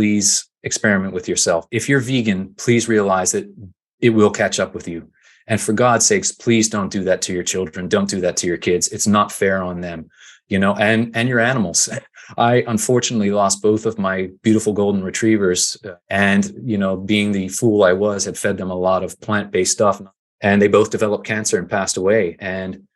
please experiment with yourself. If you're vegan, please realize that it will catch up with you. And for God's sakes, please don't do that to your children. Don't do that to your kids. It's not fair on them, and your animals. I unfortunately lost both of my beautiful golden retrievers, and, being the fool I was, had fed them a lot of plant-based stuff, and they both developed cancer and passed away. And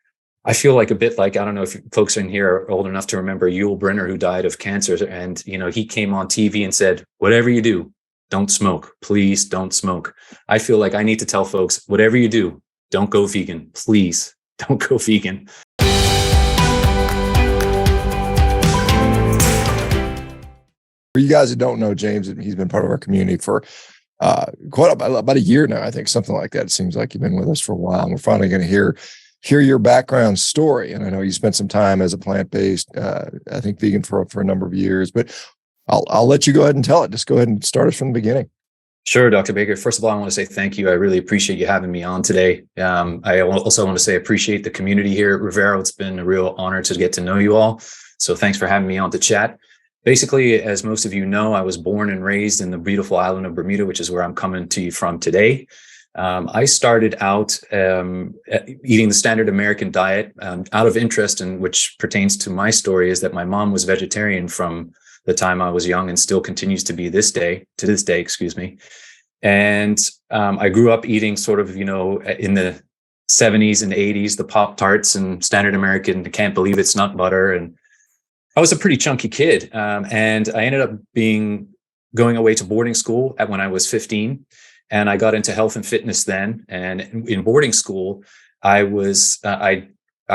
I feel like a bit like, I don't know if folks in here are old enough to remember Yul Brynner, who died of cancer. And, he came on TV and said, whatever you do, don't smoke. Please don't smoke. I feel like I need to tell folks, whatever you do, don't go vegan. Please don't go vegan. For you guys that don't know James, he's been part of our community for quite about a year now, I think, something like that. It seems like you've been with us for a while, and we're finally going to hear your background story. And I know you spent some time as a plant-based, I think vegan for a number of years, but I'll let you go ahead and tell it. Just go ahead and start us from the beginning. Sure, Dr. Baker. First of all, I want to say thank you. I really appreciate you having me on today. I also want to say appreciate the community here at Revero. It's been a real honor to get to know you all. So thanks for having me on to chat. Basically, as most of you know, I was born and raised in the beautiful island of Bermuda, which is where I'm coming to you from today. I started out eating the standard American diet out of interest, and which pertains to my story is that my mom was vegetarian from the time I was young and still continues to be to this day, excuse me. And I grew up eating sort of, in the 70s and 80s, the Pop-Tarts and standard American, I can't believe it's nut butter. And I was a pretty chunky kid. And I ended up going away to boarding school when I was 15. And I got into health and fitness then. And in boarding school, I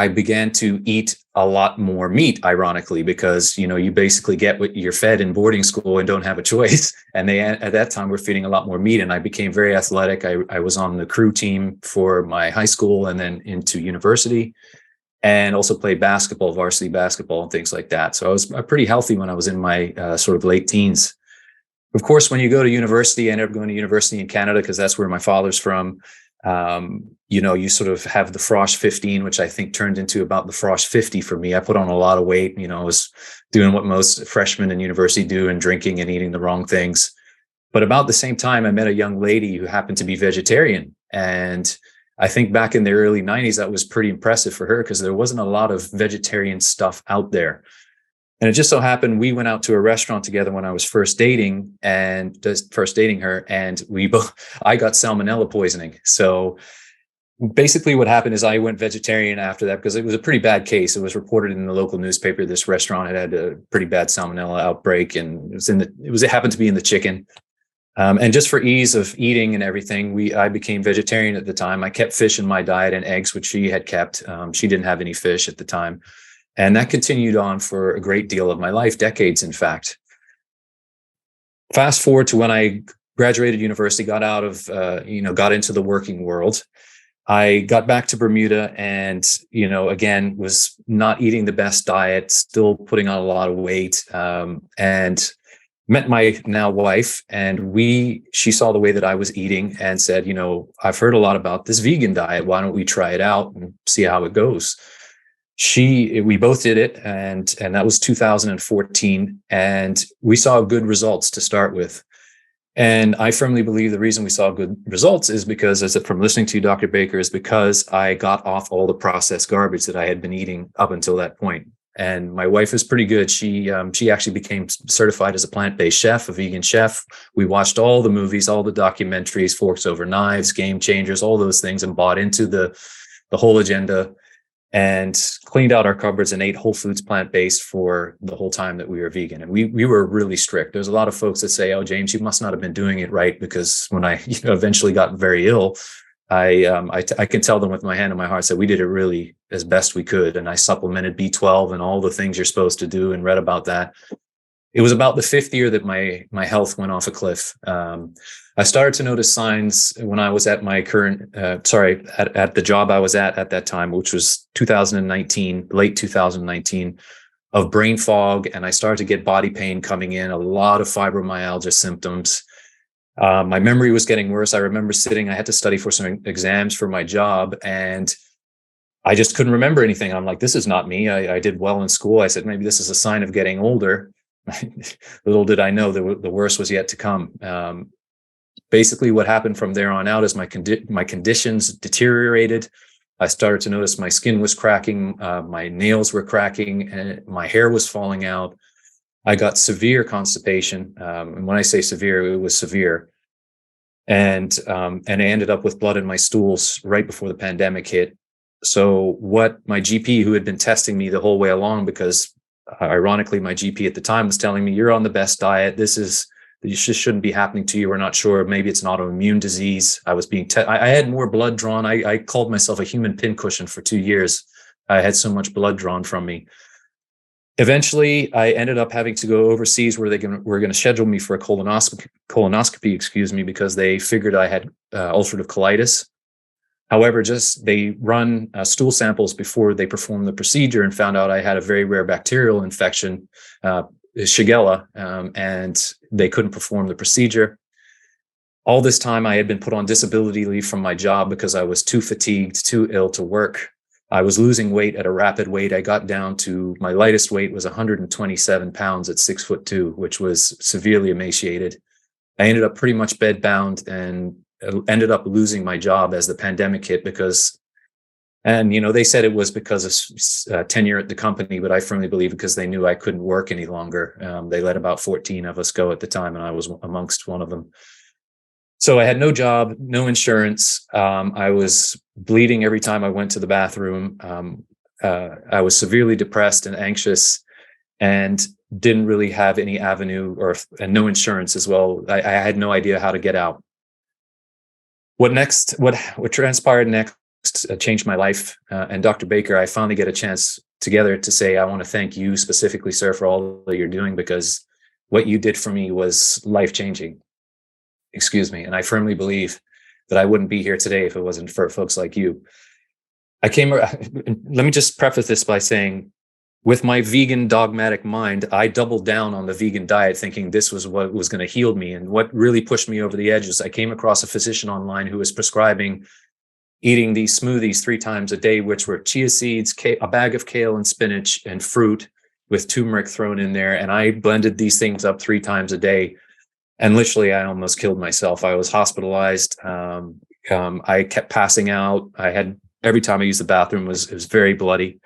began to eat a lot more meat, ironically, because, you basically get what you're fed in boarding school and don't have a choice. And they, at that time, were feeding a lot more meat. And I became very athletic. I was on the crew team for my high school and then into university, and also played basketball, varsity basketball and things like that. So I was pretty healthy when I was in my sort of late teens. Of course, when you go to university, I ended up going to university in Canada because that's where my father's from. You sort of have the Frosh 15, which I think turned into about the Frosh 50 for me. I put on a lot of weight, I was doing what most freshmen in university do and drinking and eating the wrong things. But about the same time, I met a young lady who happened to be vegetarian. And I think back in the early 90s, that was pretty impressive for her because there wasn't a lot of vegetarian stuff out there. And it just so happened we went out to a restaurant together when I was first dating her, and I got salmonella poisoning. So basically what happened is I went vegetarian after that because it was a pretty bad case. It was reported in the local newspaper. This restaurant had a pretty bad salmonella outbreak, and it happened to be in the chicken. And just for ease of eating and everything, I became vegetarian at the time. I kept fish in my diet and eggs, which she had kept. She didn't have any fish at the time. And that continued on for a great deal of my life, decades, in fact. Fast forward to when I graduated university, got out of, got into the working world. I got back to Bermuda and, again, was not eating the best diet, still putting on a lot of weight, and met my now wife. And she saw the way that I was eating and said, I've heard a lot about this vegan diet. Why don't we try it out and see how it goes? We both did it, and that was 2014, and we saw good results to start with. And I firmly believe the reason we saw good results is because, from listening to you, Dr. Baker, is because I got off all the processed garbage that I had been eating up until that point. And my wife is pretty good. She actually became certified as a plant-based chef, a vegan chef. We watched all the movies, all the documentaries, Forks Over Knives, Game Changers, all those things, and bought into the whole agenda, and cleaned out our cupboards and ate whole foods plant-based for the whole time that we were vegan. And we were really strict. There's a lot of folks that say, oh, James, you must not have been doing it right, because when I eventually got very ill, I can tell them with my hand on my heart that we did it really as best we could. And I supplemented B12 and all the things you're supposed to do and read about that. It was about the fifth year that my health went off a cliff. I started to notice signs when I was at my at the job I was at that time, which was 2019, late 2019, of brain fog. And I started to get body pain coming in, a lot of fibromyalgia symptoms. My memory was getting worse. I remember I had to study for some exams for my job, and I just couldn't remember anything. I'm like, this is not me. I did well in school. I said, maybe this is a sign of getting older. little did I know that the worst was yet to come. Basically, what happened from there on out is my conditions deteriorated. I started to notice my skin was cracking, my nails were cracking, and my hair was falling out. I got severe constipation, and when I say severe, it was severe. And I ended up with blood in my stools right before the pandemic hit. So what my GP, who had been testing me the whole way along, because ironically, my GP at the time was telling me, "You're on the best diet. This shouldn't be happening to you. We're not sure. Maybe it's an autoimmune disease." I was being, I had more blood drawn. I called myself a human pincushion for 2 years. I had so much blood drawn from me. Eventually, I ended up having to go overseas where were going to schedule me for a colonoscopy, because they figured I had ulcerative colitis. However, they run stool samples before they perform the procedure and found out I had a very rare bacterial infection, Shigella, and they couldn't perform the procedure. All this time, I had been put on disability leave from my job because I was too fatigued, too ill to work. I was losing weight at a rapid rate. I got down to, my lightest weight was 127 pounds at 6'2", which was severely emaciated. I ended up pretty much bedbound and ended up losing my job as the pandemic hit they said it was because of tenure at the company, but I firmly believe because they knew I couldn't work any longer. They let about 14 of us go at the time, and I was amongst one of them. So I had no job, no insurance. I was bleeding every time I went to the bathroom. I was severely depressed and anxious, and didn't really have any avenue and no insurance as well. I had no idea how to get out. What transpired next changed my life. And Dr. Baker, I finally get a chance together to say, I want to thank you specifically, sir, for all that you're doing, because what you did for me was life-changing. Excuse me. And I firmly believe that I wouldn't be here today if it wasn't for folks like you. Let me just preface this by saying, with my vegan dogmatic mind, I doubled down on the vegan diet, thinking this was what was going to heal me. And what really pushed me over the edge is I came across a physician online who was prescribing eating these smoothies 3 times a day, which were chia seeds, a bag of kale and spinach, and fruit with turmeric thrown in there. And I blended these things up 3 times a day. And literally, I almost killed myself. I was hospitalized. I kept passing out. Every time I used the bathroom, it was very bloody.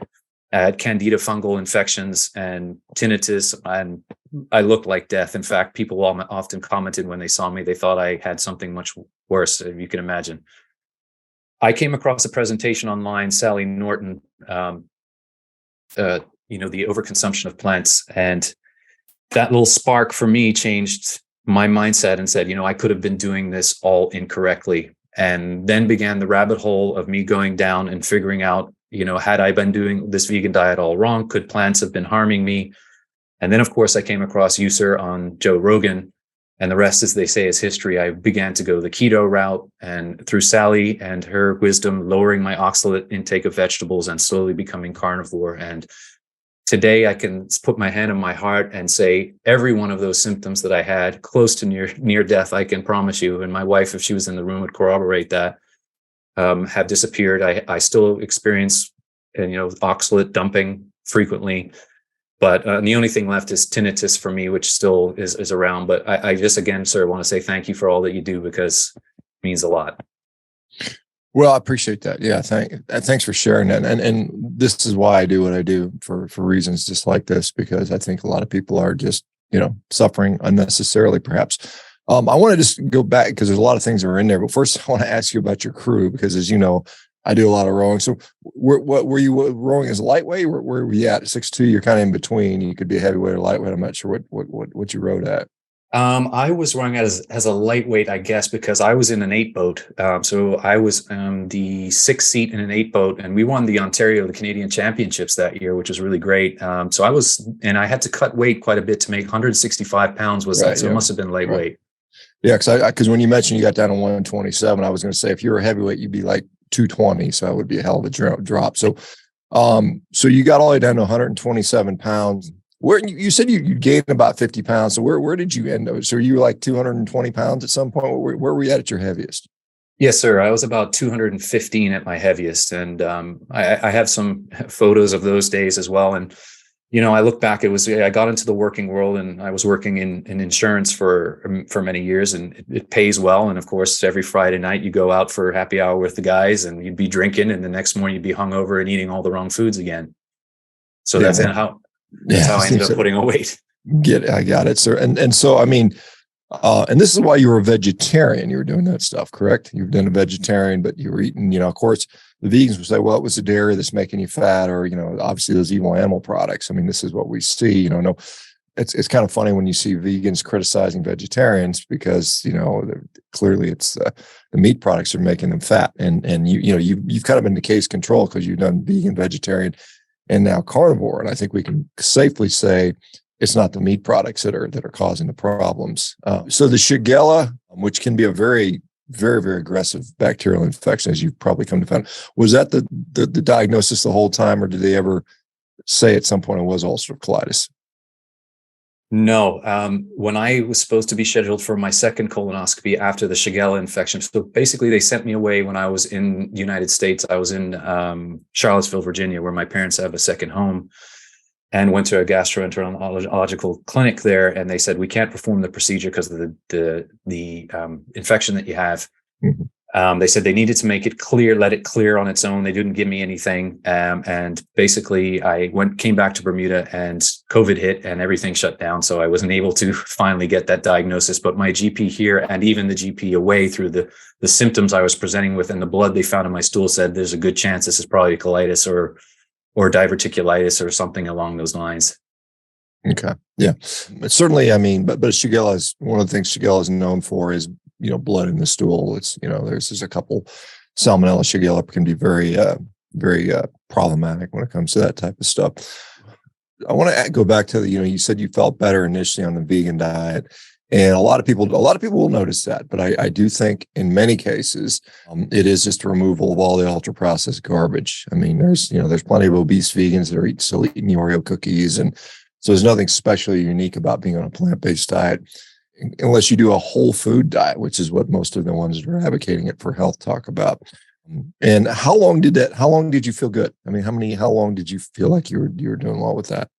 I had candida fungal infections and tinnitus, and I looked like death. In fact, people often commented when they saw me, they thought I had something much worse, if you can imagine. I came across a presentation online, Sally Norton, the overconsumption of plants. And that little spark for me changed my mindset and said, I could have been doing this all incorrectly. And then began the rabbit hole of me going down and figuring out, had I been doing this vegan diet all wrong? Could plants have been harming me? And then, of course, I came across you, sir, on Joe Rogan. And the rest, as they say, is history. I began to go the keto route, and through Sally and her wisdom, lowering my oxalate intake of vegetables and slowly becoming carnivore. And today I can put my hand on my heart and say every one of those symptoms that I had close to near death, I can promise you, and my wife, if she was in the room, would corroborate that, have disappeared. I still experience, oxalate dumping frequently. But the only thing left is tinnitus for me, which still is around. But I just, again, sir, want to say thank you for all that you do, because it means a lot. Well, I appreciate that. Yeah. Thanks for sharing that. And this is why I do what I do, for reasons just like this, because I think a lot of people are just, suffering unnecessarily, perhaps. I want to just go back, because there's a lot of things that are in there. But first, I want to ask you about your crew, because as you know, I do a lot of rowing. So what were you rowing as lightweight? Where were you at 6'2"? You're kind of in between. You could be a heavyweight or lightweight. I'm not sure what you rowed at. I was rowing as a lightweight, I guess, because I was in an 8 boat. So I was the 6th seat in an 8 boat, and we won the Canadian Championships that year, which was really great. So I had to cut weight quite a bit to make 165 pounds was right, that. So it must have been lightweight. Right. Yeah. Because when you mentioned you got down to 127, I was going to say, if you were a heavyweight, you'd be like 220. So that would be a hell of a drop. So, so you got all the way down to 127 pounds. Where you said you gained about 50 pounds. So where did you end up? So you were like 220 pounds at some point. Where were you at your heaviest? Yes, sir. I was about 215 at my heaviest. And I have some photos of those days as well. And I look back, I got into the working world, and I was working in insurance for many years, and it pays well. And of course, every Friday night you go out for happy hour with the guys, and you'd be drinking, and the next morning you'd be hungover and eating all the wrong foods again. So that's how I ended up putting on weight. I got it, sir. And so, I mean, and this is why you were a vegetarian. You were doing that stuff, correct? You've been a vegetarian, but you were eating, of course, the vegans will say, well, it was the dairy that's making you fat, or, obviously those evil animal products. I mean, this is what we see, no, it's kind of funny when you see vegans criticizing vegetarians because, clearly it's the meat products are making them fat. And you've kind of been the case control because you've done vegan, vegetarian, and now carnivore. And I think we can safely say it's not the meat products that are causing the problems. So the Shigella, which can be a very, very, very aggressive bacterial infection, as you've probably come to find, was that the diagnosis the whole time, or did they ever say at some point it was ulcerative colitis? No. When I was supposed to be scheduled for my second colonoscopy after the Shigella infection, so basically they sent me away when I was in the United States. I was in Charlottesville, Virginia, where my parents have a second home, and went to a gastroenterological clinic there, and they said we can't perform the procedure because of the infection that you have. Mm-hmm. They said they needed to make it clear, let it clear on its own. They didn't give me anything, and basically I came back to Bermuda, and COVID hit, and everything shut down. So I wasn't able to finally get that diagnosis. But my GP here, and even the GP away, through the symptoms I was presenting with and the blood they found in my stool, said there's a good chance this is probably colitis or diverticulitis or something along those lines. Okay. Yeah. But certainly, I mean, but Shigella is one of the things Shigella is known for is, blood in the stool. It's, there's a couple Salmonella. Shigella can be very, very problematic when it comes to that type of stuff. I want to go back to you said you felt better initially on the vegan diet. And a lot of people will notice that, but I do think in many cases, it is just a removal of all the ultra processed garbage. I mean, there's plenty of obese vegans that are still eating the Oreo cookies. And so there's nothing specially unique about being on a plant-based diet, unless you do a whole food diet, which is what most of the ones that are advocating it for health talk about. And how long did you feel good? I mean, how long did you feel like you were doing well with that?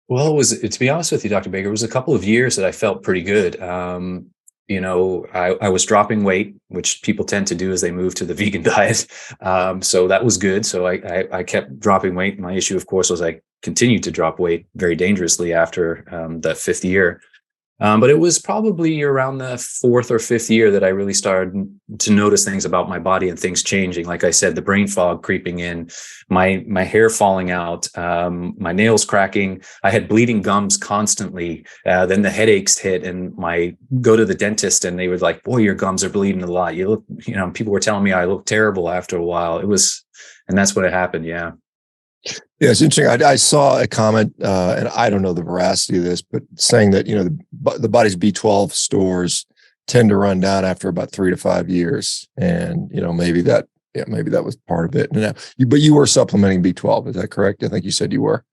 Well, to be honest with you, Dr. Baker, it was a couple of years that I felt pretty good. I was dropping weight, which people tend to do as they move to the vegan diet. So that was good. So I kept dropping weight. My issue, of course, was I continued to drop weight very dangerously after that fifth year. But it was probably around the fourth or fifth year that I really started to notice things about my body and things changing. Like I said, the brain fog creeping in, my hair falling out, my nails cracking. I had bleeding gums constantly. Then the headaches hit, and go to the dentist, and they were like, "Boy, your gums are bleeding a lot. You look," people were telling me I looked terrible after a while. And that's what happened. Yeah. Yeah, it's interesting. I saw a comment, and I don't know the veracity of this, but saying that the body's B12 stores tend to run down after about 3 to 5 years, and maybe that was part of it. But you were supplementing B12, is that correct? I think you said you were.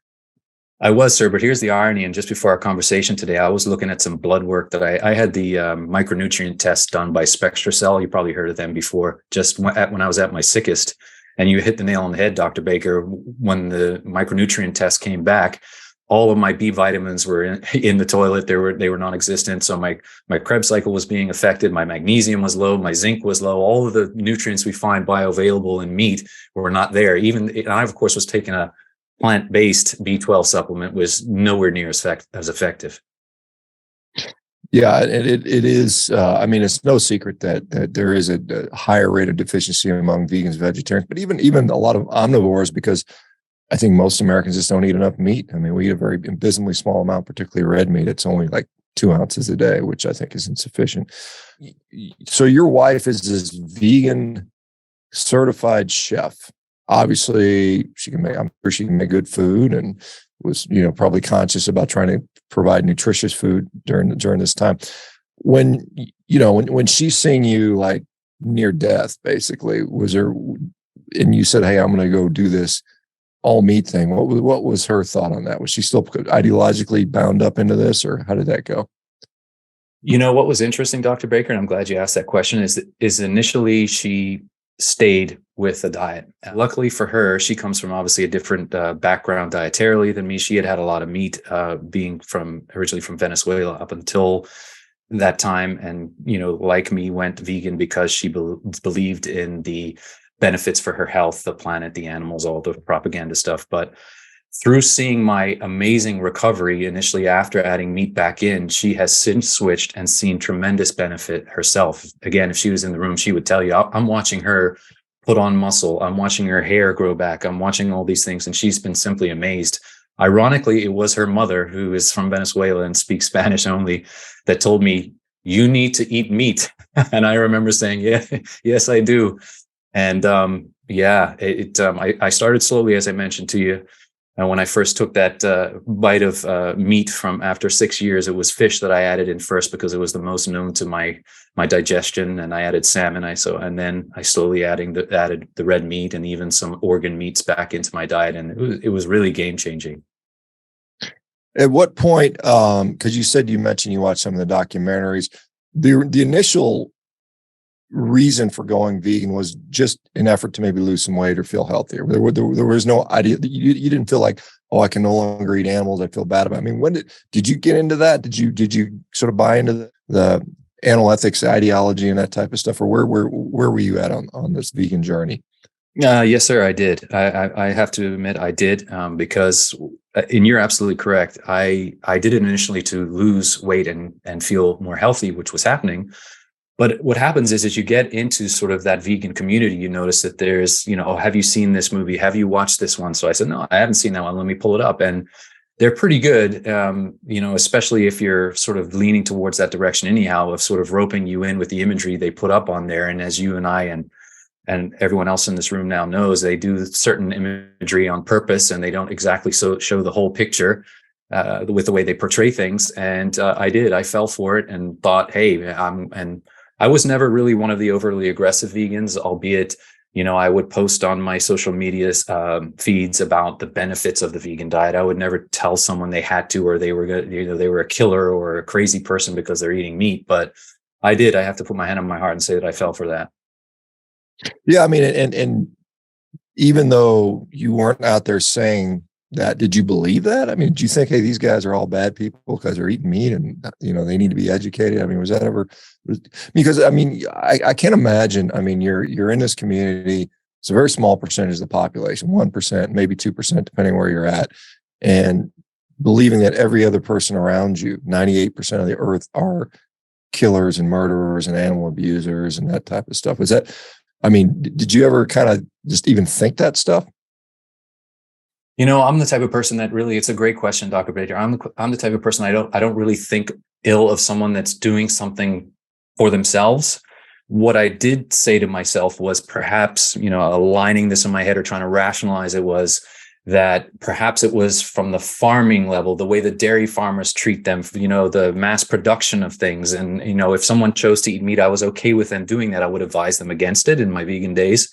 I was, sir, but here's the irony. And just before our conversation today, I was looking at some blood work that I had the micronutrient test done by SpectraCell. You probably heard of them before. Just when I was at my sickest. And you hit the nail on the head, Dr. Baker. When the micronutrient test came back, all of my B vitamins were in the toilet. They were non-existent. So my Krebs cycle was being affected. My magnesium was low. My zinc was low. All of the nutrients we find bioavailable in meat were not there. And I, of course, was taking a plant-based B12 supplement, was nowhere near as effective. Yeah, it is. I mean, it's no secret that there is a higher rate of deficiency among vegans, vegetarians, but even a lot of omnivores, because I think most Americans just don't eat enough meat. I mean, we eat a very abysmally small amount, particularly red meat. It's only like 2 ounces a day, which I think is insufficient. So your wife is this vegan certified chef. Obviously, I'm sure she can make good food, and was, probably conscious about trying to provide nutritious food during this time. When she's seeing you like near death, basically, and you said, "Hey, I'm going to go do this all meat thing." What was her thought on that? Was she still ideologically bound up into this, or how did that go? What was interesting, Dr. Baker, and I'm glad you asked that question, is initially she stayed with the diet. Luckily for her, she comes from obviously a different background dietarily than me. She had a lot of meat, being originally from Venezuela up until that time. And, like me, went vegan because she believed in the benefits for her health, the planet, the animals, all the propaganda stuff. But through seeing my amazing recovery initially after adding meat back in, she has since switched and seen tremendous benefit herself. Again, if she was in the room, she would tell you, I'm watching her put on muscle. I'm watching her hair grow back. I'm watching all these things. And she's been simply amazed. Ironically, it was her mother, who is from Venezuela and speaks Spanish only, that told me, you need to eat meat. And I remember saying, yeah, yes, I do. And I started slowly, as I mentioned to you. And when I first took that bite of meat from after 6 years, it was fish that I added in first because it was the most known to my digestion. And I added salmon. And then I slowly added the red meat and even some organ meats back into my diet. And it was really game changing. At what point, because you mentioned you watched some of the documentaries, the initial reason for going vegan was just an effort to maybe lose some weight or feel healthier. There was no idea that you didn't feel like, oh, I can no longer eat animals. I feel bad about it. I mean, when did you get into that? Did you sort of buy into the animal ethics ideology and that type of stuff, or where were you at on this vegan journey? Yes, sir, I did. I have to admit I did, because, and you're absolutely correct. I did it initially to lose weight and feel more healthy, which was happening. But what happens is, as you get into sort of that vegan community, you notice that there's, oh, have you seen this movie? Have you watched this one? So I said, no, I haven't seen that one. Let me pull it up. And they're pretty good, especially if you're sort of leaning towards that direction anyhow, of sort of roping you in with the imagery they put up on there. And as you and I and everyone else in this room now knows, they do certain imagery on purpose, and they don't exactly show the whole picture with the way they portray things. And I fell for it and thought, hey, and I was never really one of the overly aggressive vegans, albeit, I would post on my social media feeds about the benefits of the vegan diet. I would never tell someone they had to, or they were a killer or a crazy person because they're eating meat. But I have to put my hand on my heart and say that I fell for that. Yeah, I mean, and even though you weren't out there saying that, did you believe that? I mean, did you think, hey, these guys are all bad people because they're eating meat and, they need to be educated? I mean, was that ever, because I mean, I can't imagine, I mean, you're in this community. It's a very small percentage of the population, 1%, maybe 2%, depending where you're at. And believing that every other person around you, 98% of the earth, are killers and murderers and animal abusers and that type of stuff. Did you ever kind of just even think that stuff? I'm the type of person that really, it's a great question, Dr. Baker. I'm the type of person, I don't really think ill of someone that's doing something for themselves. What I did say to myself was, perhaps, aligning this in my head or trying to rationalize it, was that perhaps it was from the farming level, the way the dairy farmers treat them, the mass production of things. And, if someone chose to eat meat, I was okay with them doing that. I would advise them against it in my vegan days.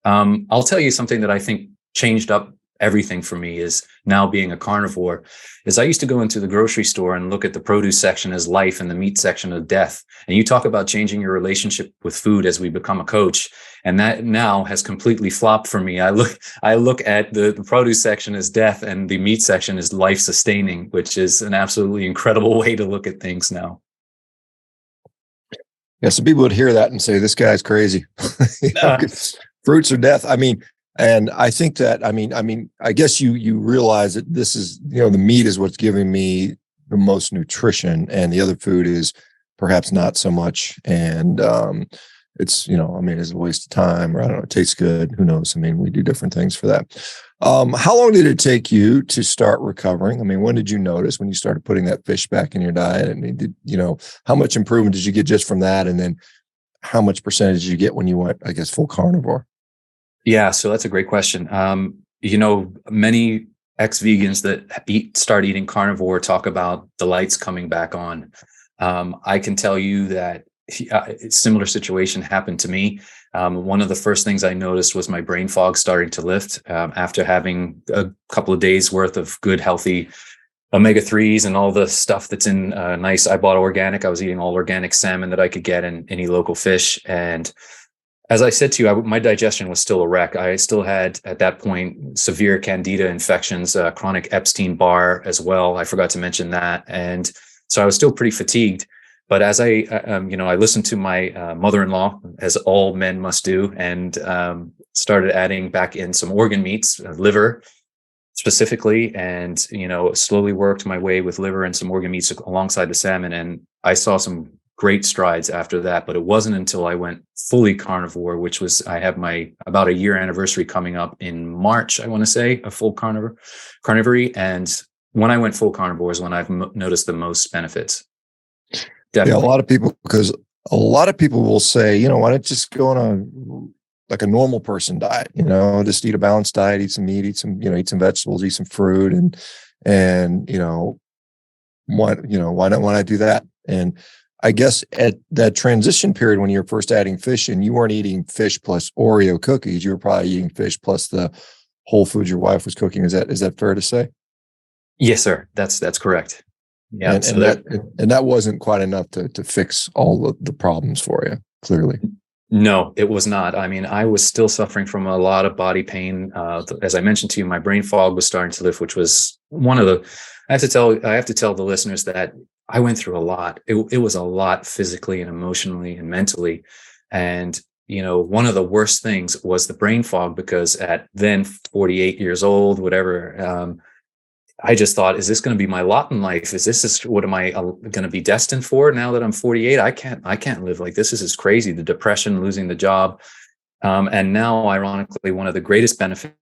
I'll tell you something that I think changed up everything for me, is now being a carnivore, is I used to go into the grocery store and look at the produce section as life and the meat section as death. And you talk about changing your relationship with food as we become a coach. And that now has completely flopped for me. I look at the produce section as death and the meat section as life sustaining, which is an absolutely incredible way to look at things now. Yeah, some people would hear that and say, this guy's crazy. Fruits are death. I mean, and I think that, I guess you realize that this is, the meat is what's giving me the most nutrition, and the other food is perhaps not so much. And it's, it's a waste of time, or I don't know, it tastes good. Who knows? We do different things for that. How long did it take you to start recovering? When did you notice when you started putting that fish back in your diet? How much improvement did you get just from that? And then how much percentage did you get when you went, I guess, full carnivore? Yeah, so that's a great question. Many ex-vegans that start eating carnivore talk about the lights coming back on. I can tell you that a similar situation happened to me. One of the first things I noticed was my brain fog starting to lift after having a couple of days worth of good, healthy omega-3s and all the stuff that's in nice. I bought organic. I was eating all organic salmon that I could get in any local fish. And as I said to you, my digestion was still a wreck. I still had, at that point, severe candida infections, chronic Epstein-Barr as well. I forgot to mention that. And so I was still pretty fatigued. But as I listened to my mother-in-law, as all men must do, and started adding back in some organ meats, liver specifically, and, slowly worked my way with liver and some organ meats alongside the salmon. And I saw some great strides after that, but it wasn't until I went fully carnivore, which was, I have my about a year anniversary coming up in March, I want to say, a full carnivore. And when I went full carnivore is when I've noticed the most benefits. Definitely. Yeah, because a lot of people will say, why don't you just go on a normal person diet, just eat a balanced diet, eat some meat, eat some vegetables, eat some fruit, and why not do that? And I guess at that transition period when you were first adding fish in, you weren't eating fish plus Oreo cookies. You were probably eating fish plus the whole foods your wife was cooking. Is that fair to say? Yes, sir. That's correct. Yeah. And that wasn't quite enough to fix all the problems for you, clearly. No, it was not. I mean, I was still suffering from a lot of body pain. As I mentioned to you, my brain fog was starting to lift, which was one of the. I have to tell the listeners that I went through a lot. It was a lot physically and emotionally and mentally. And, one of the worst things was the brain fog, because at then 48 years old, whatever, I just thought, is this going to be my lot in life? What am I going to be destined for now that I'm 48? I can't live like this. This is crazy. The depression, losing the job. And now, ironically, one of the greatest benefits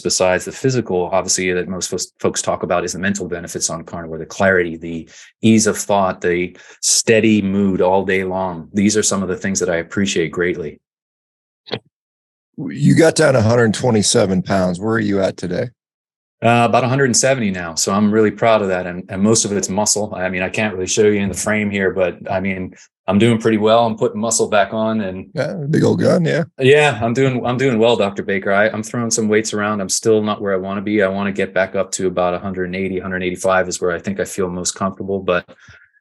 besides the physical, obviously, that most folks talk about is the mental benefits on carnivore, the clarity, the ease of thought, the steady mood all day long. These are some of the things that I appreciate greatly. You got down to 127 pounds. Where are you at today? About 170 now. So I'm really proud of that. And most of it's muscle. I mean, I can't really show you in the frame here, but I mean, I'm doing pretty well. I'm putting muscle back on, and big old gun. Yeah. Yeah. I'm doing well, Dr. Baker. I'm throwing some weights around. I'm still not where I want to be. I want to get back up to about 180, 185 is where I think I feel most comfortable, but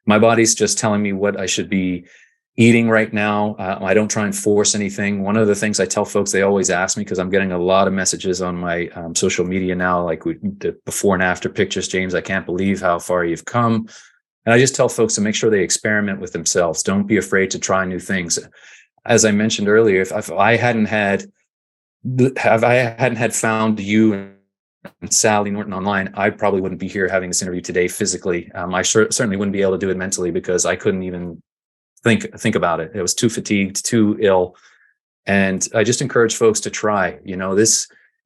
my body's just telling me what I should be eating right now. I don't try and force anything. One of the things I tell folks, they always ask me, because I'm getting a lot of messages on my social media now, like the before and after pictures. James, I can't believe how far you've come. And I just tell folks to make sure they experiment with themselves. Don't be afraid to try new things. As I mentioned earlier, if I hadn't had found you and Sally Norton online, I probably wouldn't be here having this interview today physically. I certainly wouldn't be able to do it mentally, because I couldn't even think about it. It was too fatigued, too ill. And I just encourage folks to try.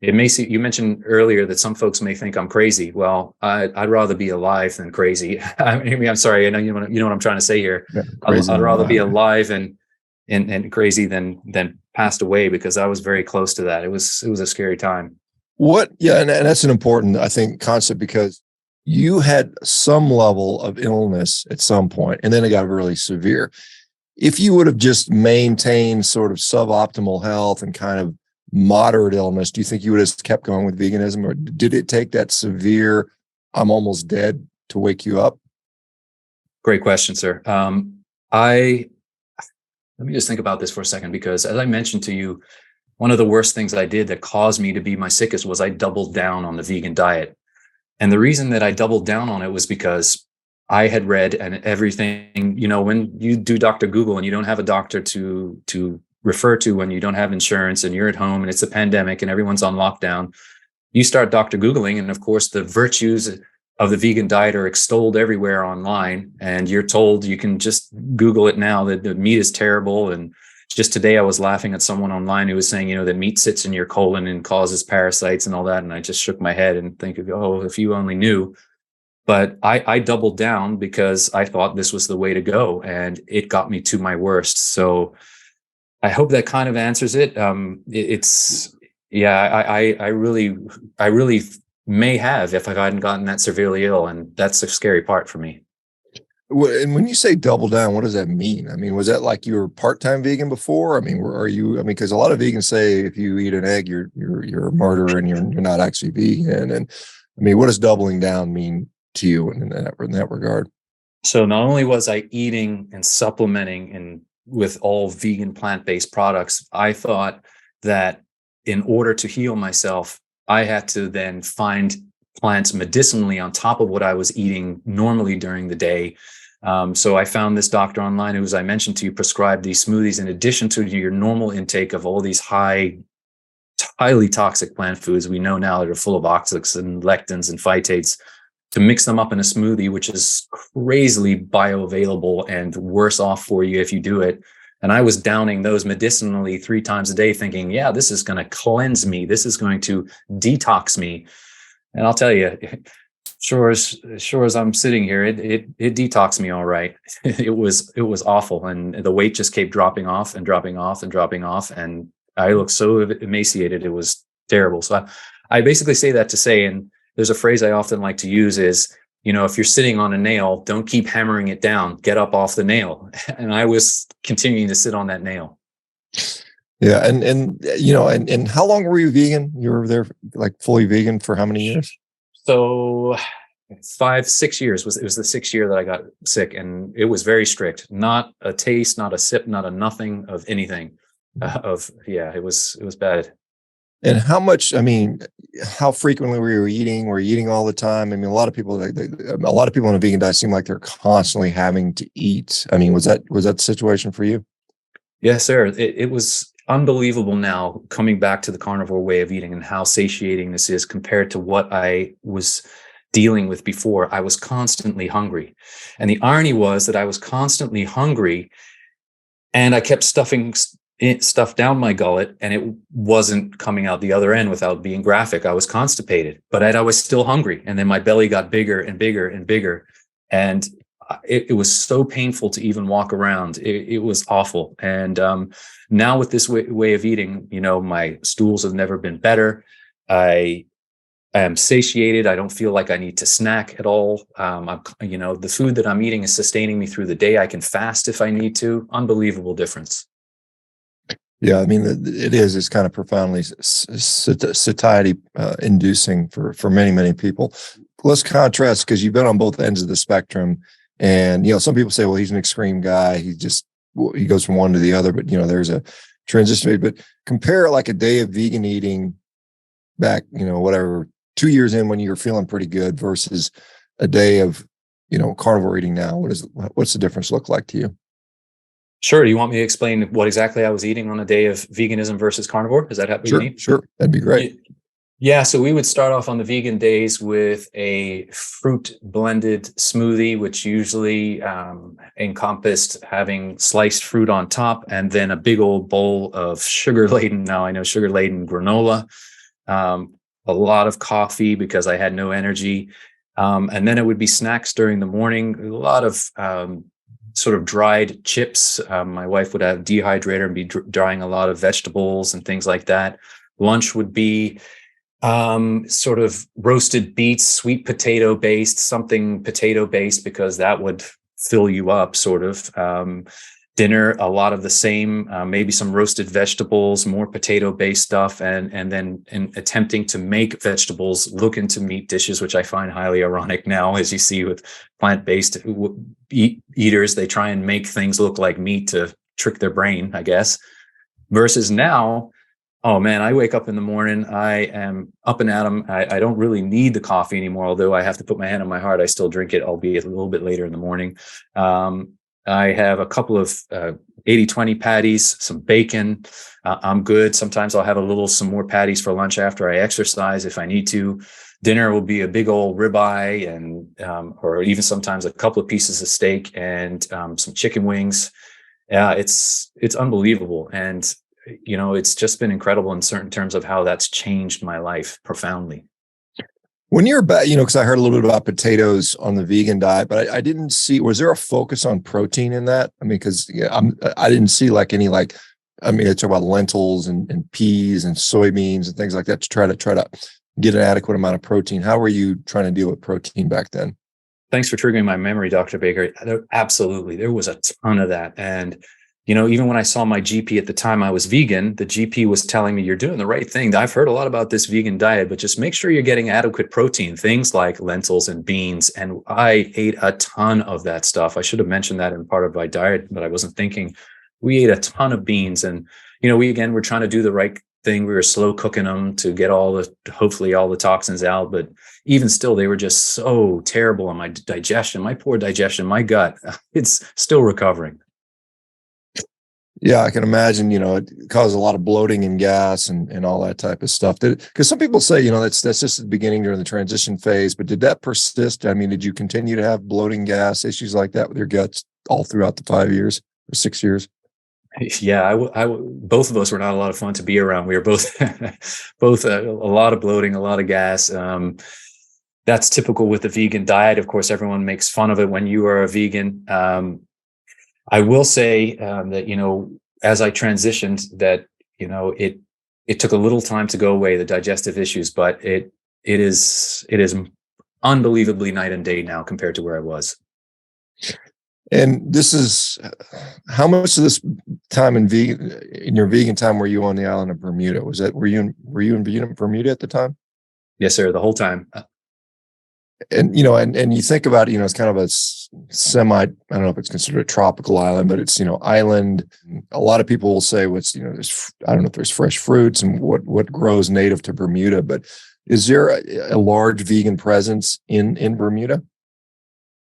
It may seem, you mentioned earlier that some folks may think I'm crazy. Well, I'd rather be alive than crazy. I mean, I'm sorry. I know you know what I'm trying to say here. Yeah, I'd rather be alive and crazy than passed away, because I was very close to that. It was a scary time. And that's an important, I think, concept, because you had some level of illness at some point, and then it got really severe. If you would have just maintained sort of suboptimal health and kind of moderate illness, do you think you would have kept going with veganism, or did it take that severe, I'm almost dead, to wake you up? Great question, sir. Let me just think about this for a second, because as I mentioned to you, one of the worst things I did that caused me to be my sickest was I doubled down on the vegan diet. And the reason that I doubled down on it was because I had read, and everything, when you do Dr. Google and you don't have a doctor to refer to, when you don't have insurance and you're at home and it's a pandemic and everyone's on lockdown, you start Dr. Googling. And of course, the virtues of the vegan diet are extolled everywhere online. And you're told, you can just Google it now, that the meat is terrible. And just today, I was laughing at someone online who was saying, that meat sits in your colon and causes parasites and all that. And I just shook my head and think, oh, if you only knew. But I doubled down because I thought this was the way to go, and it got me to my worst. So I hope that kind of answers it. I really may have, if I hadn't gotten that severely ill, and that's the scary part for me. And when you say double down, what does that mean? I mean, was that like you were part-time vegan before? I mean, because a lot of vegans say if you eat an egg, you're a murderer and you're not actually vegan. And I mean, what does doubling down mean to you in that regard? So not only was I eating and supplementing and with all vegan plant-based products, I thought that in order to heal myself, I had to then find plants medicinally on top of what I was eating normally during the day. So I found this doctor online who, as I mentioned to you, prescribed these smoothies in addition to your normal intake of all these highly toxic plant foods we know now that are full of oxalates and lectins and phytates, to mix them up in a smoothie, which is crazily bioavailable and worse off for you if you do it. And I was downing those medicinally 3 times a day thinking, yeah, this is going to cleanse me. This is going to detox me. And I'll tell you, sure as I'm sitting here, it detoxed me all right. It was awful. And the weight just kept dropping off and dropping off and dropping off. And I looked so emaciated. It was terrible. So I basically say that to say, and there's a phrase I often like to use is, if you're sitting on a nail, don't keep hammering it down, get up off the nail. And I was continuing to sit on that nail. Yeah. And how long were you vegan? You were there like fully vegan for how many years? So 5-6 years it was the 6th year that I got sick, and it was very strict. Not a taste, not a sip, not a nothing of anything. It was bad. And how much? I mean, how frequently were you eating? Were you eating all the time? I mean, a lot of people on a vegan diet seem like they're constantly having to eat. I mean, was that the situation for you? Yes, sir. It was unbelievable now coming back to the carnivore way of eating and how satiating this is compared to what I was dealing with before. I was constantly hungry. And the irony was that I was constantly hungry and I kept stuffing stuff down my gullet and it wasn't coming out the other end without being graphic. I was constipated, but I was still hungry. And then my belly got bigger and bigger and bigger. And it was so painful to even walk around. It was awful. And now with this way of eating, my stools have never been better. I am satiated. I don't feel like I need to snack at all. The food that I'm eating is sustaining me through the day. I can fast if I need to. Unbelievable difference. Yeah, I mean, it is. It's kind of profoundly satiety inducing for many, many people. Let's contrast, because you've been on both ends of the spectrum. And, some people say, well, he's an extreme guy. He goes from one to the other, but, there's a transition. But compare like a day of vegan eating back, 2 years in when you're feeling pretty good versus a day of, carnivore eating now. What's the difference look like to you? Sure. Do you want me to explain what exactly I was eating on a day of veganism versus carnivore? Is that what you need? Sure. That'd be great. Yeah. So we would start off on the vegan days with a fruit blended smoothie, which usually encompassed having sliced fruit on top and then a big old bowl of sugar-laden granola, a lot of coffee because I had no energy. And then it would be snacks during the morning, a lot of sort of dried chips. My wife would have a dehydrator and be drying a lot of vegetables and things like that. Lunch would be sort of roasted beets, sweet potato based, something potato based, because that would fill you up sort of. Dinner, a lot of the same, maybe some roasted vegetables, more potato based stuff, and then attempting to make vegetables look into meat dishes, which I find highly ironic now, as you see with plant-based eaters. They try and make things look like meat to trick their brain, I guess, versus now, oh man, I wake up in the morning, I am up and at 'em. I don't really need the coffee anymore, although I have to put my hand on my heart. I still drink it, albeit a little bit later in the morning. I have a couple of 80-20 patties, some bacon. I'm good. Sometimes I'll have some more patties for lunch after I exercise if I need to. Dinner will be a big old ribeye and or even sometimes a couple of pieces of steak and some chicken wings. Yeah, it's unbelievable. And, it's just been incredible in certain terms of how that's changed my life profoundly. When you're back, because I heard a little bit about potatoes on the vegan diet, but I didn't see, was there a focus on protein in that? I mean, because I didn't see they talk about lentils and peas and soybeans and things like that to try to get an adequate amount of protein. How were you trying to deal with protein back then? Thanks for triggering my memory, Dr. Baker. Absolutely. There was a ton of that. And even when I saw my GP at the time I was vegan, the GP was telling me, you're doing the right thing. I've heard a lot about this vegan diet, but just make sure you're getting adequate protein, things like lentils and beans. And I ate a ton of that stuff. I should have mentioned that in part of my diet, but I wasn't thinking. we ate a ton of beans, and we're trying to do the right thing. We were slow cooking them to get hopefully all the toxins out, but even still, they were just so terrible on my digestion, my poor digestion, my gut. It's still recovering. Yeah, I can imagine, it caused a lot of bloating and gas and all that type of stuff. Because some people say, that's just the beginning during the transition phase, but did that persist? I mean, did you continue to have bloating, gas issues like that with your guts all throughout the 5 years or 6 years? Yeah, both of us were not a lot of fun to be around. We were both, a lot of bloating, a lot of gas. That's typical with the vegan diet. Of course, everyone makes fun of it when you are a vegan. I will say that, as I transitioned, that, it took a little time to go away, the digestive issues, but it is unbelievably night and day now compared to where I was. And this is how much of this time in your vegan time were you on the island of Bermuda? Were you in Bermuda at the time? Yes, sir. The whole time. And and you think about it's kind of a I don't know if it's considered a tropical island, but it's island. A lot of people will say there's I don't know if there's fresh fruits and what grows native to Bermuda, but is there a large vegan presence in Bermuda?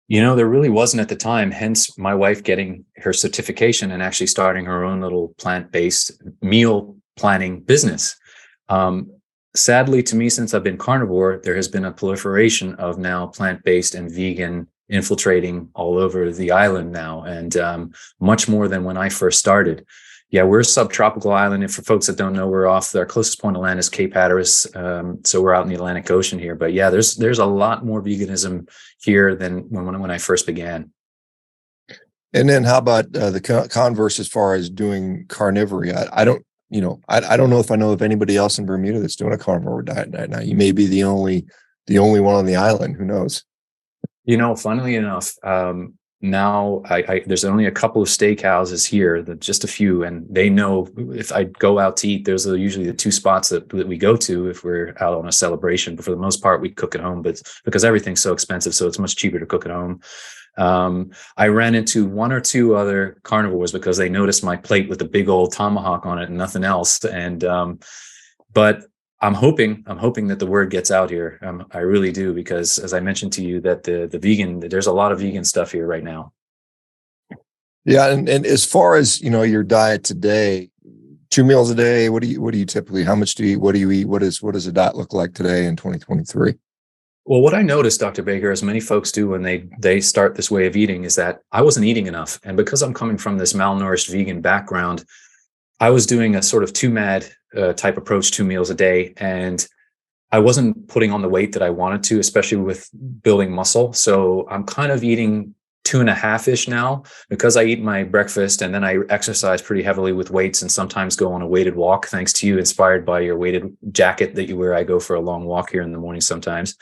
There really wasn't at the time, hence my wife getting her certification and actually starting her own little plant-based meal planning business. Sadly, to me, since I've been carnivore, there has been a proliferation of now plant-based and vegan infiltrating all over the island now, and much more than when I first started. Yeah, we're a subtropical island. And for folks that don't know, we're off our closest point of land is Cape Hatteras. So we're out in the Atlantic Ocean here. But yeah, there's a lot more veganism here than when I first began. And then how about the converse as far as doing carnivory? I don't know if I know of anybody else in Bermuda that's doing a carnivore diet right now. You may be the only one on the island. Who knows? Funnily enough, now there's only a couple of steakhouses here, just a few, and they know if I go out to eat, those are usually the two spots that we go to if we're out on a celebration. But for the most part, we cook at home, but because everything's so expensive, so it's much cheaper to cook at home. I ran into one or two other carnivores because they noticed my plate with a big old tomahawk on it and nothing else. And but I'm hoping that the word gets out here. I really do, because as I mentioned to you, that there's a lot of vegan stuff here right now. Yeah, and as far as your diet today, 2 meals a day. What do you typically? How much do you eat? What do you eat? What does a diet look like today in 2023? Well, what I noticed, Dr. Baker, as many folks do when they start this way of eating, is that I wasn't eating enough, and because I'm coming from this malnourished vegan background, I was doing a sort of TMAD type approach, 2 meals a day, and I wasn't putting on the weight that I wanted to, especially with building muscle. So I'm kind of eating 2.5-ish now, because I eat my breakfast and then I exercise pretty heavily with weights and sometimes go on a weighted walk. Thanks to you, inspired by your weighted jacket that you wear. I go for a long walk here in the morning sometimes,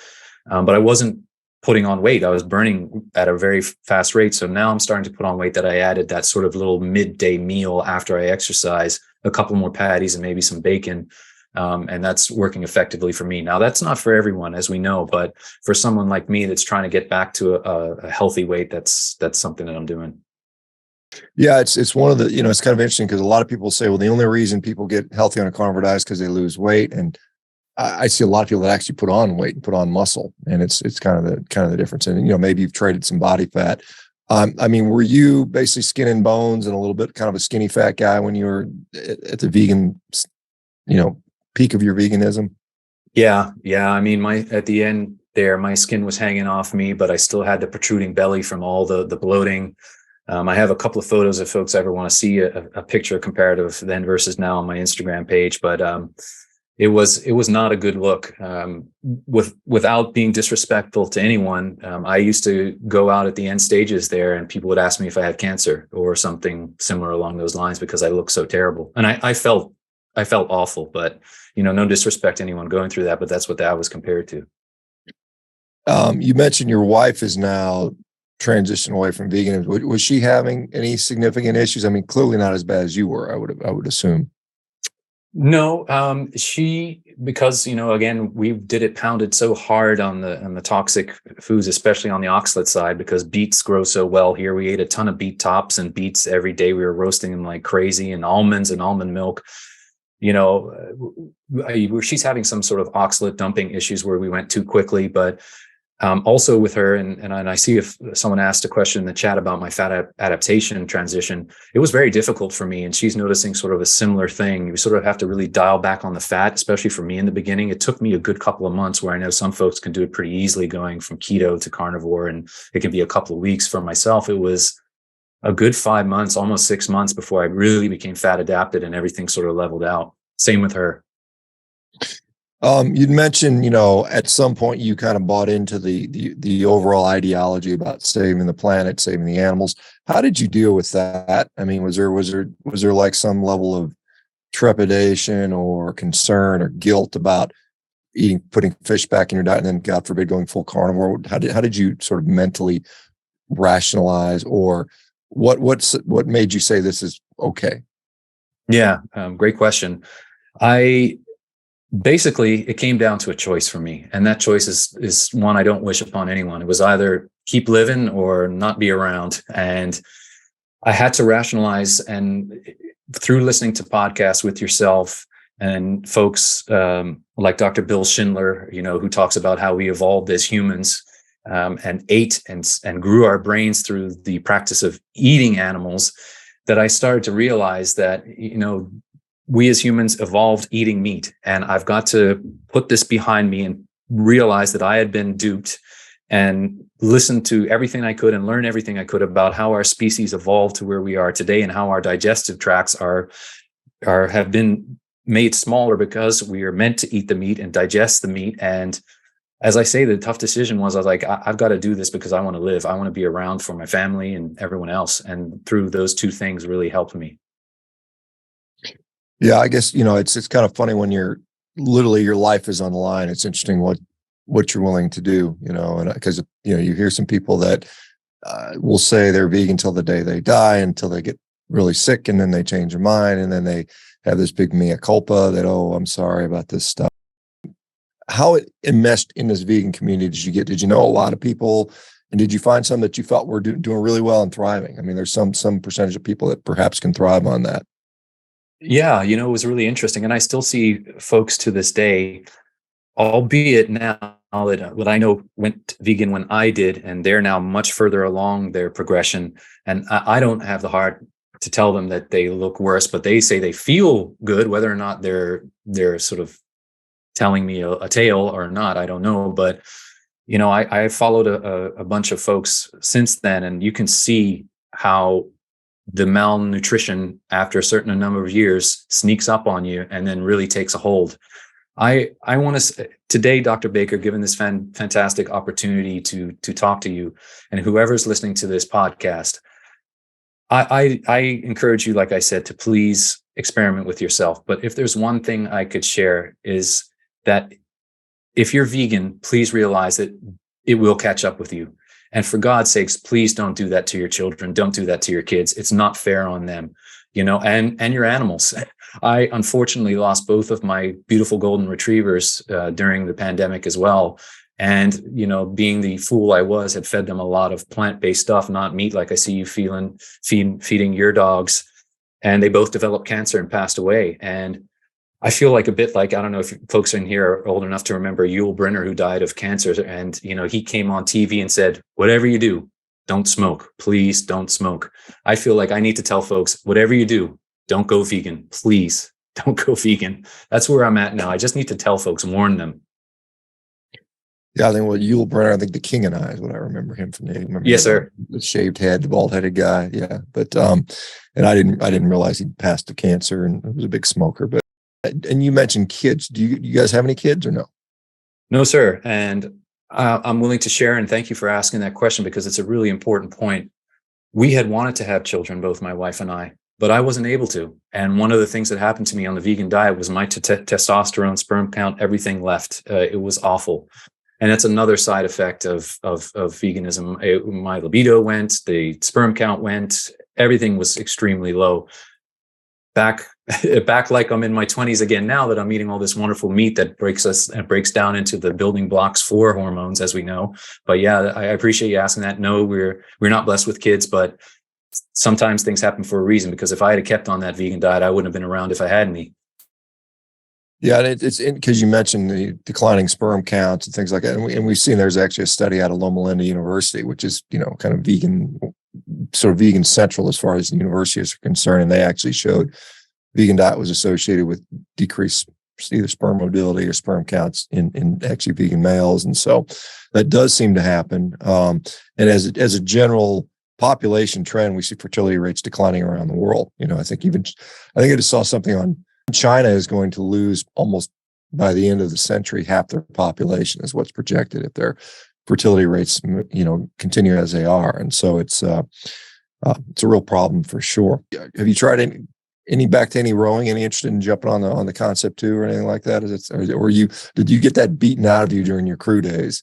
but I wasn't putting on weight. I was burning at a very fast rate. So now I'm starting to put on weight, that I added that sort of little midday meal after I exercise, a couple more patties and maybe some bacon. And that's working effectively for me. Now, that's not for everyone, as we know, but for someone like me that's trying to get back to a healthy weight, that's something that I'm doing. Yeah, it's one of the, it's kind of interesting because a lot of people say, well, the only reason people get healthy on a carnivore diet is because they lose weight. And I see a lot of people that actually put on weight and put on muscle, and it's kind of the difference. And maybe you've traded some body fat. I mean, were you basically skin and bones and a little bit kind of a skinny fat guy when you were at the vegan, peak of your veganism? Yeah. I mean, at the end there, my skin was hanging off me, but I still had the protruding belly from all the bloating. I have a couple of photos if folks ever want to see a picture comparative then versus now on my Instagram page, but it was not a good look. Without being disrespectful to anyone, I used to go out at the end stages there, and people would ask me if I had cancer or something similar along those lines because I looked so terrible, and I felt awful. But no disrespect to anyone going through that, but that's what that was compared to. You mentioned your wife is now transitioned away from veganism. Was she having any significant issues? I mean, clearly not as bad as you were, I would assume. No, because, again, we did it pounded so hard on the toxic foods, especially on the oxalate side, because beets grow so well here. We ate a ton of beet tops and beets every day. We were roasting them like crazy, and almonds and almond milk. She's having some sort of oxalate dumping issues where we went too quickly, but also with her, and I see if someone asked a question in the chat about my fat adaptation transition, it was very difficult for me, and she's noticing sort of a similar thing. You sort of have to really dial back on the fat, especially for me in the beginning. It took me a good couple of months, where I know some folks can do it pretty easily going from keto to carnivore, and it can be a couple of weeks. For myself, it was a good 5 months, almost 6 months before I really became fat adapted and everything sort of leveled out. Same with her. You'd mentioned, at some point you kind of bought into the overall ideology about saving the planet, saving the animals. How did you deal with that? I mean, was there like some level of trepidation or concern or guilt about putting fish back in your diet, and then, God forbid, going full carnivore? How did you sort of mentally rationalize, or what made you say this is okay? Yeah, great question. Basically, it came down to a choice for me. And that choice is one I don't wish upon anyone. It was either keep living or not be around. And I had to rationalize, and through listening to podcasts with yourself and folks like Dr. Bill Schindler, who talks about how we evolved as humans and ate and grew our brains through the practice of eating animals, that I started to realize that, we as humans evolved eating meat, and I've got to put this behind me and realize that I had been duped, and listen to everything I could and learn everything I could about how our species evolved to where we are today, and how our digestive tracts have been made smaller because we are meant to eat the meat and digest the meat. And as I say, the tough decision was, I was like, I've got to do this because I want to live. I want to be around for my family and everyone else. And through those two things really helped me. Yeah, I guess, it's kind of funny when you're literally, your life is on the line. It's interesting what you're willing to do, and because, you hear some people that will say they're vegan till the day they die, until they get really sick, and then they change their mind, and then they have this big mea culpa that, oh, I'm sorry about this stuff. How it enmeshed in this vegan community did you know a lot of people, and did you find some that you felt were doing really well and thriving? I mean, there's some percentage of people that perhaps can thrive on that. Yeah, it was really interesting. And I still see folks to this day, albeit now that what I know went vegan when I did, and they're now much further along their progression. And I don't have the heart to tell them that they look worse, but they say they feel good. Whether or not they're sort of telling me a tale or not, I don't know. But, I followed a bunch of folks since then, and you can see how the malnutrition after a certain number of years sneaks up on you and then really takes a hold. I want to today, Dr. Baker, given this fantastic opportunity to talk to you and whoever's listening to this podcast, I encourage you, like I said, to please experiment with yourself. But if there's one thing I could share, is that if you're vegan, please realize that it will catch up with you. And for God's sakes, please don't do that to your children. Don't do that to your kids. It's not fair on them, and your animals. I unfortunately lost both of my beautiful golden retrievers during the pandemic as well. And, being the fool I was, had fed them a lot of plant-based stuff, not meat, like I see you feeding your dogs. And they both developed cancer and passed away. And I feel like a bit like, I don't know if folks in here are old enough to remember Yul Brynner, who died of cancer. And, he came on TV and said, whatever you do, don't smoke. Please don't smoke. I feel like I need to tell folks, whatever you do, don't go vegan. Please don't go vegan. That's where I'm at now. I just need to tell folks, warn them. Yeah, I think Yul Brynner, I think the King and I is what I remember him from. Yes, sir. The shaved head, the bald headed guy. Yeah. But, and I didn't realize he'd passed of cancer, and was a big smoker. But, and you mentioned kids. Do you guys have any kids or no? No, sir. And I'm willing to share, and thank you for asking that question, because it's a really important point. We had wanted to have children, both my wife and I, but I wasn't able to. And one of the things that happened to me on the vegan diet was my testosterone, sperm count, everything left. It was awful. And that's another side effect of veganism. My libido went, the sperm count went, everything was extremely low. back back like I'm in my 20s again now that I'm eating all this wonderful meat that breaks down into the building blocks for hormones, as we know. But yeah, I appreciate you asking that. No, we're not blessed with kids, but sometimes things happen for a reason, because if I had kept on that vegan diet, I wouldn't have been around if I had any. Yeah, and it's because you mentioned the declining sperm counts and things like that, and we've seen there's actually a study out of Loma Linda University, which is kind of vegan, sort of vegan central as far as the university is concerned, and they actually showed vegan diet was associated with decreased either sperm motility or sperm counts in actually vegan males, and so that does seem to happen. And as a general population trend, we see fertility rates declining around the world. I think I just saw something on China is going to lose almost by the end of the century half their population is what's projected if their fertility rates continue as they are, and so it's a real problem for sure. Have you tried any rowing? Any interested in jumping on the concept too or anything like that? Did you get that beaten out of you during your crew days?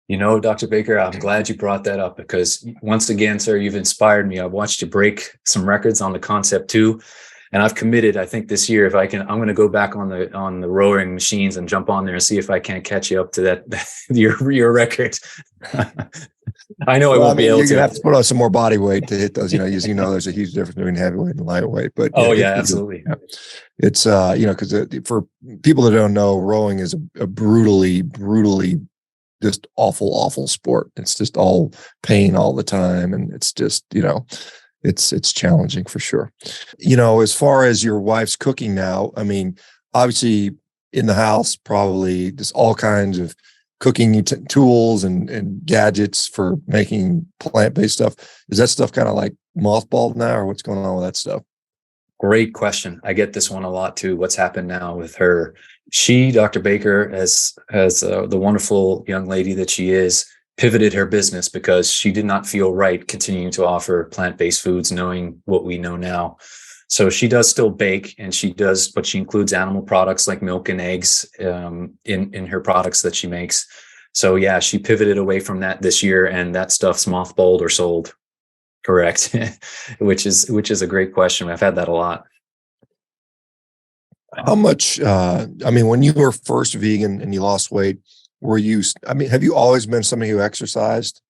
Dr. Baker, I'm glad you brought that up, because once again, sir, you've inspired me. I've watched you break some records on the concept too. And I've committed, I think this year, if I can, I'm going to go back on the rowing machines and jump on there and see if I can't catch you up to that, your record. I know I won't be able to. You're going to have to put on some more body weight to hit those. There's a huge difference between heavyweight and lightweight. But absolutely. It's because for people that don't know, rowing is a brutally just awful sport. It's just all pain all the time, and it's just it's challenging for sure. As far as your wife's cooking now, obviously in the house, probably just all kinds of cooking tools and gadgets for making plant-based stuff. Is that stuff kind of like mothballed now, or what's going on with that stuff? Great question. I get this one a lot too. What's happened now with her? She, Dr. Baker, as the wonderful young lady that she is, pivoted her business because she did not feel right continuing to offer plant-based foods, knowing what we know now. So she does still bake, but she includes animal products like milk and eggs in her products that she makes. So yeah, she pivoted away from that this year, and that stuff's mothballed or sold. Correct. which is a great question. I've had that a lot. How much, when you were first vegan and you lost weight, have you always been somebody who exercised?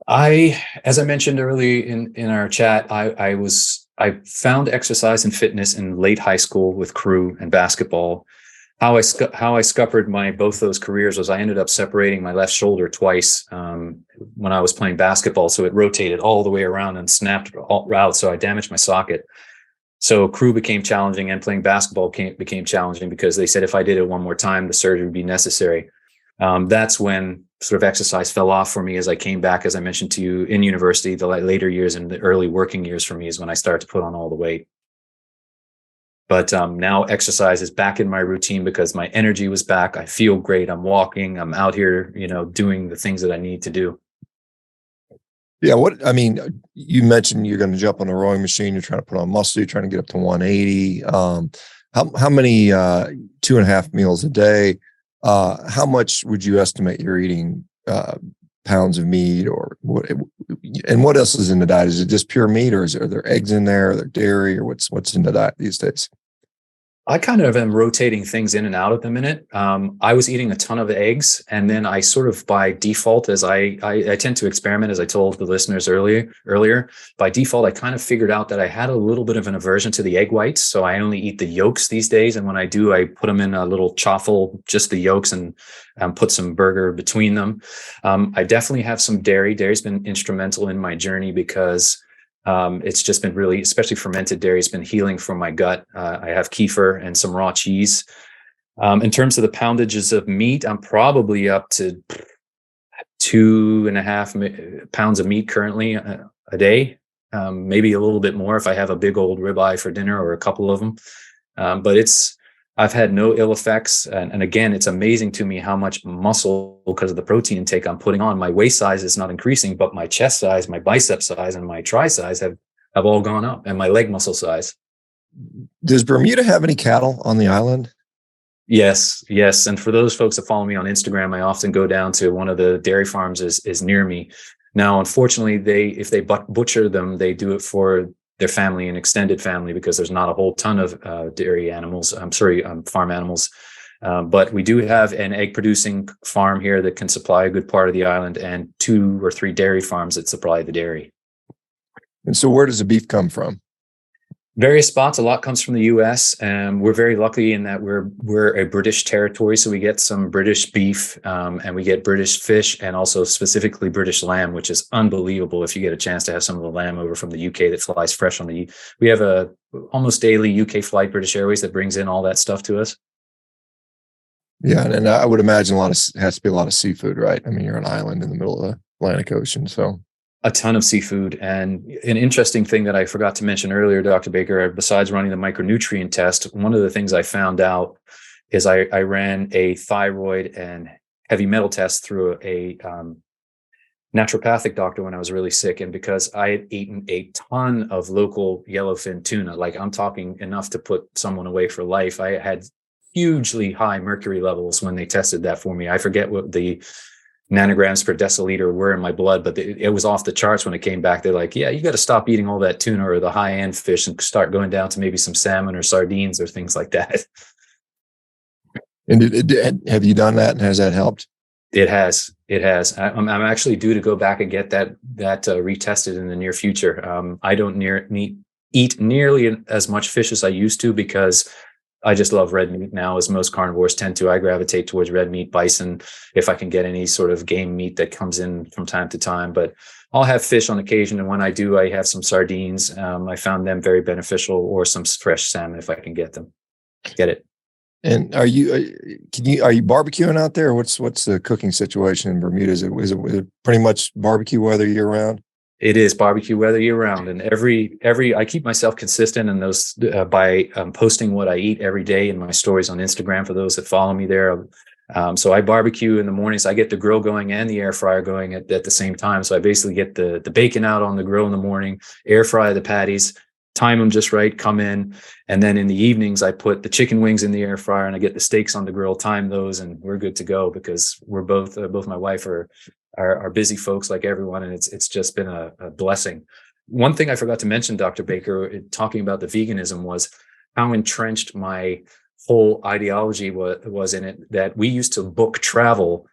As I mentioned early in our chat, I found exercise and fitness in late high school with crew and basketball. How I scuppered both those careers was I ended up separating my left shoulder twice when I was playing basketball. So it rotated all the way around and snapped out. So I damaged my socket. So crew became challenging, and playing basketball became challenging because they said if I did it one more time, the surgery would be necessary. That's when sort of exercise fell off for me as I came back, as I mentioned to you, in university. The later years and the early working years for me is when I started to put on all the weight. But now exercise is back in my routine because my energy was back. I feel great. I'm walking. I'm out here, doing the things that I need to do. Yeah. You mentioned you're going to jump on a rowing machine. You're trying to put on muscle. You're trying to get up to 180. How many 2.5 meals a day? How much would you estimate you're eating pounds of meat, or what? And what else is in the diet? Is it just pure meat, or are there eggs in there? Are there dairy, or what's in the diet these days? I kind of am rotating things in and out at the minute. I was eating a ton of eggs, and then I sort of by default, as I tend to experiment, as I told the listeners earlier, by default, I kind of figured out that I had a little bit of an aversion to the egg whites. So I only eat the yolks these days. And when I do, I put them in a little chaffle, just the yolks, and put some burger between them. I definitely have some dairy. Dairy's been instrumental in my journey because it's just been really, especially fermented dairy, has been healing for my gut. I have kefir and some raw cheese. In terms of the poundages of meat, I'm probably up to 2.5 pounds of meat currently a day, maybe a little bit more if I have a big old ribeye for dinner or a couple of them. But I've had no ill effects. And again, it's amazing to me how much muscle, because of the protein intake I'm putting on. My waist size is not increasing, but my chest size, my bicep size, and my tri size have all gone up, and my leg muscle size. Does Bermuda have any cattle on the island? Yes. And for those folks that follow me on Instagram, I often go down to one of the dairy farms is near me. Now, unfortunately, if they butcher them, they do it for their family and extended family, because there's not a whole ton of dairy animals. Farm animals. But we do have an egg producing farm here that can supply a good part of the island, and 2 or 3 dairy farms that supply the dairy. And so where does the beef come from? Various spots. A lot comes from the U.S. We're very lucky in that we're a British territory, so we get some British beef, and we get British fish, and also specifically British lamb, which is unbelievable. If you get a chance to have some of the lamb over from the UK that flies fresh on we have a almost daily UK flight, British Airways, that brings in all that stuff to us. Yeah, and I would imagine has to be a lot of seafood, right? I mean, you're an island in the middle of the Atlantic Ocean, so. A ton of seafood. And an interesting thing that I forgot to mention earlier, Dr. Baker, besides running the micronutrient test, one of the things I found out is I ran a thyroid and heavy metal test through a naturopathic doctor when I was really sick. And because I had eaten a ton of local yellowfin tuna, like I'm talking enough to put someone away for life, I had hugely high mercury levels when they tested that for me. I forget what the nanograms per deciliter were in my blood, but it was off the charts when it came back. They're like, yeah, you got to stop eating all that tuna or the high end fish and start going down to maybe some salmon or sardines or things like that. And have you done that, and has that helped? It has. I'm actually due to go back and get that retested in the near future. I don't eat nearly as much fish as I used to, because I just love red meat now, as most carnivores tend to. I gravitate towards red meat, bison, if I can get any sort of game meat that comes in from time to time. But I'll have fish on occasion, and when I do, I have some sardines. I found them very beneficial, or some fresh salmon if I can get it. And are you barbecuing out there? What's the cooking situation in Bermuda? Is it pretty much barbecue weather year round? It is barbecue weather year round, and every I keep myself consistent in those by posting what I eat every day in my stories on Instagram for those that follow me there. So I barbecue in the mornings. I get the grill going and the air fryer going at the same time. So I basically get the bacon out on the grill in the morning, air fry the patties, time them just right, come in, and then in the evenings I put the chicken wings in the air fryer and I get the steaks on the grill, time those, and we're good to go, because we're both my wife are busy folks like everyone, and it's just been a blessing. One thing I forgot to mention, Dr. Baker, talking about the veganism, was how entrenched my whole ideology was in it, that we used to book travel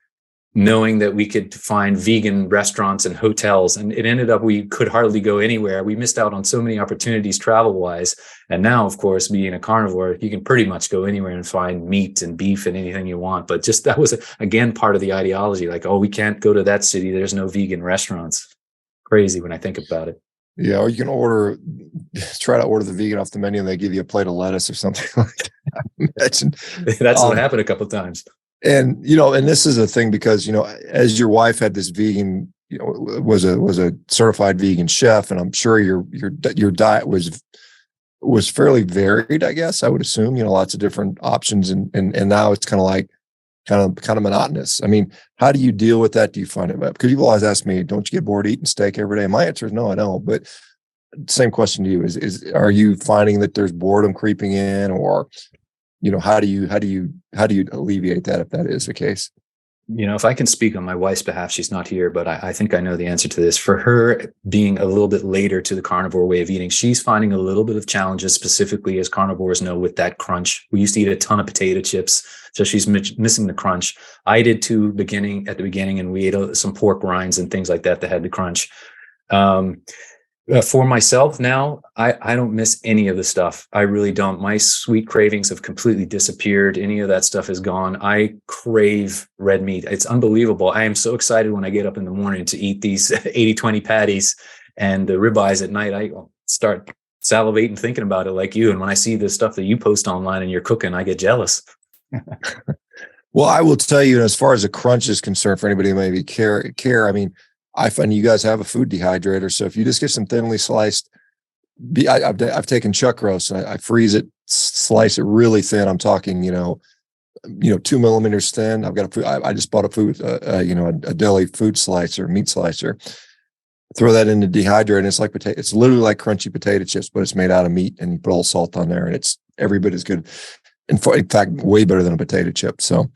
knowing that we could find vegan restaurants and hotels, and it ended up we could hardly go anywhere. We missed out on so many opportunities travel-wise. And now, of course, being a carnivore, you can pretty much go anywhere and find meat and beef and anything you want. But just that was, again, part of the ideology, like, oh, we can't go to that city, there's no vegan restaurants. Crazy when I think about it. Yeah, or you can try to order the vegan off the menu and they give you a plate of lettuce or something like that. Imagine. That's what happened a couple of times. And, and this is a thing, because, as your wife had this vegan, was a certified vegan chef, and I'm sure your diet was fairly varied, I guess, I would assume, lots of different options. And now it's kind of monotonous. I mean, how do you deal with that? Do you find it, because you've always asked me, don't you get bored eating steak every day? My answer is no, I don't. But same question to you is are you finding that there's boredom creeping in, or, how do you alleviate that if that is the case? If I can speak on my wife's behalf, she's not here, but I think I know the answer to this. For her, being a little bit later to the carnivore way of eating, she's finding a little bit of challenges, specifically, as carnivores know, with that crunch. We used to eat a ton of potato chips, so she's missing the crunch. I did too, at the beginning, and we ate some pork rinds and things like that had the crunch. For myself now, I don't miss any of the stuff. I really don't. My sweet cravings have completely disappeared. Any of that stuff is gone. I crave red meat. It's unbelievable. I am so excited when I get up in the morning to eat these 80-20 patties and the ribeyes at night. I start salivating thinking about it like you. And when I see the stuff that you post online and you're cooking, I get jealous. Well, I will tell you, as far as the crunch is concerned, for anybody who maybe care, I mean, I find you guys have a food dehydrator. So if you just get some thinly sliced, I've taken chuck roast and I freeze it, slice it really thin. I'm talking, 2 millimeters thin. I just bought a deli food slicer, meat slicer. Throw that in the dehydrator, and it's literally like crunchy potato chips, but it's made out of meat, and you put a little salt on there, and it's every bit as good. In fact, way better than a potato chip. So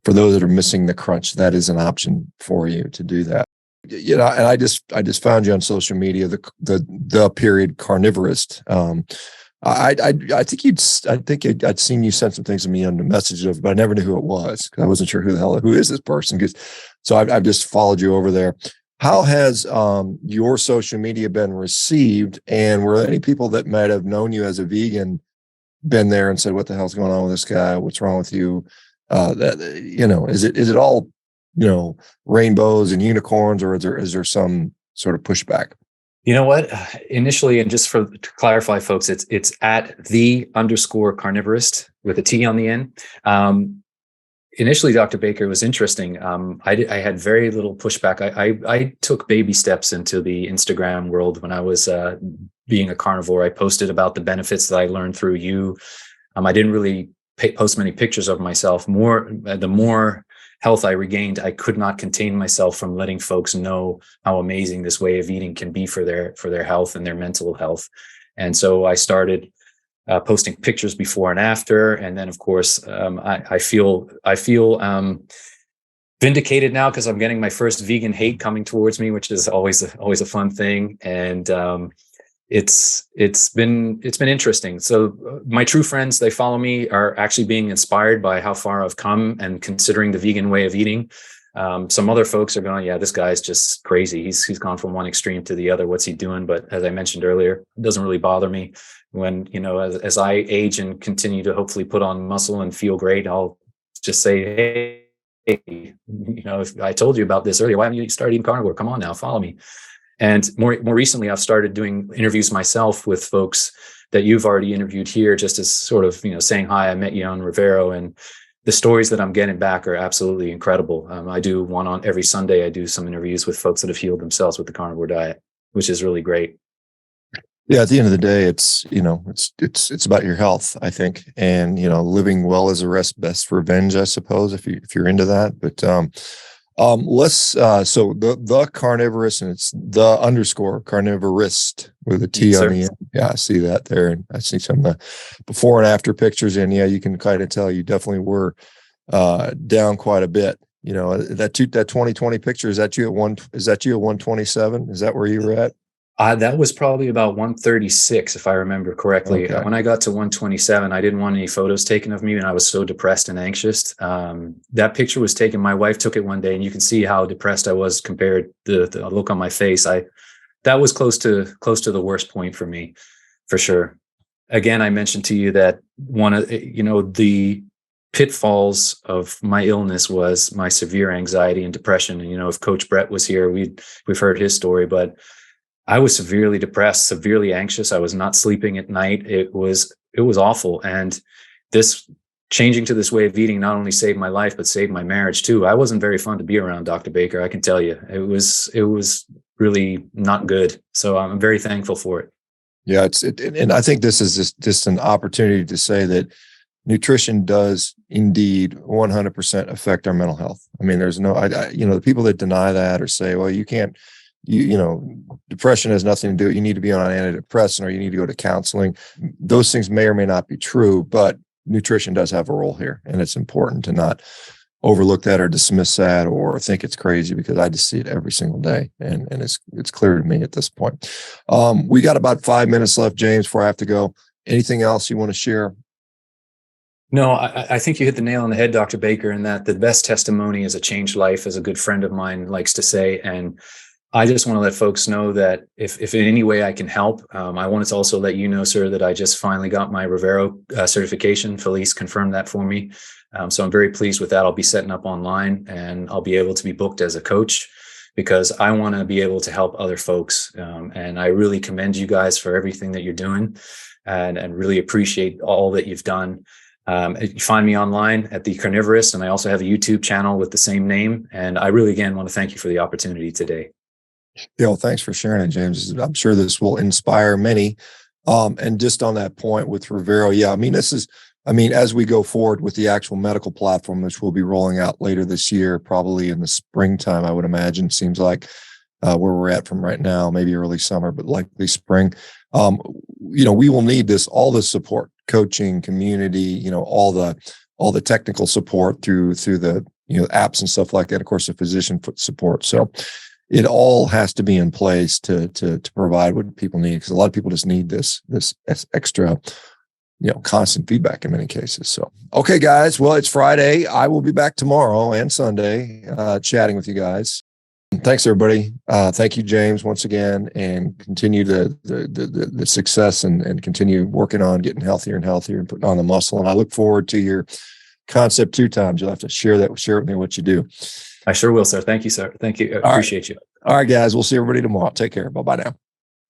for those that are missing the crunch, that is an option for you to do that. and I just found you on social media, the period carnivorist. I think I'd seen you send some things to me on the messages, but I never knew who it was. I wasn't sure who is this person. So I've just followed you over there. How has your social media been received? And were there any people that might have known you as a vegan been there and said, "What the hell's going on with this guy? What's wrong with you?" Is it all rainbows and unicorns, or is there some sort of pushback? You know what? Initially, and just to clarify, folks, it's at _carnivorist with a T on the end. Initially, Dr. Baker, was interesting. I had very little pushback. I took baby steps into the Instagram world when I was being a carnivore. I posted about the benefits that I learned through you. I didn't really post many pictures of myself. The more health I regained, I could not contain myself from letting folks know how amazing this way of eating can be for their health and their mental health. And so I started posting pictures before and after. And then, of course, I feel vindicated now because I'm getting my first vegan hate coming towards me, which is always a fun thing. And it's been interesting. So my true friends, they follow me, are actually being inspired by how far I've come and considering the vegan way of eating. Some other folks are going, yeah, this guy's just crazy. He's gone from one extreme to the other. What's he doing? But as I mentioned earlier, it doesn't really bother me. When, as I age and continue to hopefully put on muscle and feel great, I'll just say, hey, if I told you about this earlier, why haven't you started eating carnivore? Come on now, follow me. And more recently, I've started doing interviews myself with folks that you've already interviewed here, just as sort of, saying, hi, I met you on Revero. And the stories that I'm getting back are absolutely incredible. I do one on every Sunday. I do some interviews with folks that have healed themselves with the carnivore diet, which is really great. Yeah, at the end of the day, it's about your health, I think, and living well is a best revenge, I suppose, if you're into that. But let's so the carnivorous, and it's the _carnivorist with a T on the end. Yeah, I see that there, and I see some before and after pictures, and yeah, you can kind of tell you definitely were down quite a bit. That 2020 picture, is that you at 127? Is that where you were at? That was probably about 136, if I remember correctly. Okay. When I got to 127, I didn't want any photos taken of me, and I was so depressed and anxious. That picture was taken. My wife took it one day, and you can see how depressed I was compared to the look on my face. That was close to the worst point for me, for sure. Again, I mentioned to you that one of the pitfalls of my illness was my severe anxiety and depression. And if Coach Brett was here, we've heard his story, but I was severely depressed, severely anxious. I was not sleeping at night. It was awful. And this changing to this way of eating not only saved my life, but saved my marriage too. I wasn't very fun to be around, Dr. Baker. I can tell you, it was really not good. So I'm very thankful for it. Yeah, and I think this is just an opportunity to say that nutrition does indeed 100% affect our mental health. I mean, there's the people that deny that or say, well, you can't. Depression has nothing to do. You need to be on an antidepressant or you need to go to counseling. Those things may or may not be true, but nutrition does have a role here, and it's important to not overlook that or dismiss that or think it's crazy, because I just see it every single day, and it's clear to me at this point. We got about 5 minutes left, James, before I have to go. Anything else you want to share? No, I think you hit the nail on the head, Dr. Baker, in that the best testimony is a changed life, as a good friend of mine likes to say. And I just want to let folks know that if in any way I can help, I wanted to also let you know, sir, that I just finally got my Revero certification. Felice confirmed that for me. So I'm very pleased with that. I'll be setting up online, and I'll be able to be booked as a coach, because I want to be able to help other folks. And I really commend you guys for everything that you're doing, and really appreciate all that you've done. You find me online at The Carnivorist, and I also have a YouTube channel with the same name. And I really, again, want to thank you for the opportunity today. Yeah, well, thanks for sharing it, James. I'm sure this will inspire many. And just on that point with Revero, yeah, as we go forward with the actual medical platform, which we'll be rolling out later this year, probably in the springtime, I would imagine. Seems like where we're at from right now, maybe early summer, but likely spring. We will need all the support, coaching, community, all the technical support through the apps and stuff like that. Of course, the physician support. So it all has to be in place to provide what people need, because a lot of people just need this extra, constant feedback in many cases. So, okay, guys, well, it's Friday. I will be back tomorrow and Sunday chatting with you guys. Thanks, everybody. Thank you, James, once again, and continue the success and continue working on getting healthier and healthier and putting on the muscle. And I look forward to your Concept 2 times. You'll have to share with me what you do. I sure will, sir. Thank you, sir. Thank you. I appreciate you. All right, guys. We'll see everybody tomorrow. Take care. Bye-bye now.